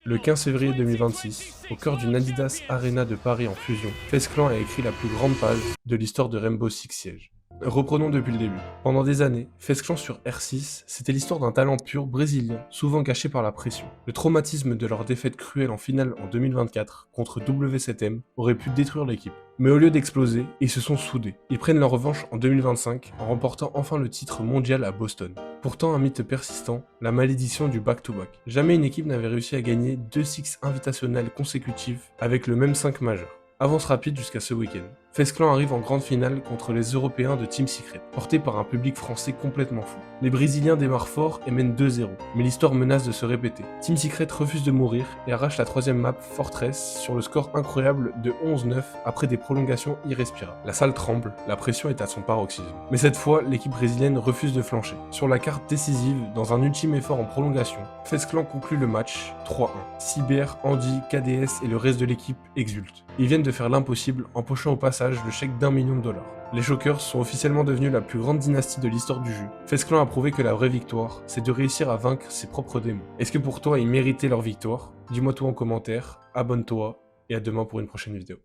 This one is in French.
Le 15 février 2026, au cœur d'une Adidas Arena de Paris en fusion, FaZe Clan a écrit la plus grande page de l'histoire de Rainbow Six Siege. Reprenons depuis le début. Pendant des années, FaZe Clan sur R6, c'était l'histoire d'un talent pur brésilien, souvent caché par la pression. Le traumatisme de leur défaite cruelle en finale en 2024 contre W7M aurait pu détruire l'équipe. Mais au lieu d'exploser, ils se sont soudés. Ils prennent leur revanche en 2025 en remportant enfin le titre mondial à Boston. Pourtant un mythe persistant, la malédiction du back-to-back. Jamais une équipe n'avait réussi à gagner 2 Six invitationnels consécutifs avec le même 5 majeur. Avance rapide jusqu'à ce week-end. FaZe Clan arrive en grande finale contre les Européens de Team Secret, portés par un public français complètement fou. Les Brésiliens démarrent fort et mènent 2-0, mais l'histoire menace de se répéter. Team Secret refuse de mourir et arrache la troisième map Fortress sur le score incroyable de 11-9 après des prolongations irrespirables. La salle tremble, la pression est à son paroxysme. Mais cette fois, l'équipe brésilienne refuse de flancher. Sur la carte décisive, dans un ultime effort en prolongation, FaZe Clan conclut le match 3-1. Cyber, Andy, KDS et le reste de l'équipe exultent. Ils viennent de faire l'impossible en pochant au passage le chèque d'1 million de dollars. Les Shockers sont officiellement devenus la plus grande dynastie de l'histoire du jeu. FaZe Clan a prouvé que la vraie victoire, c'est de réussir à vaincre ses propres démons. Est-ce que pour toi, ils méritaient leur victoire? Dis-moi tout en commentaire, abonne-toi et à demain pour une prochaine vidéo.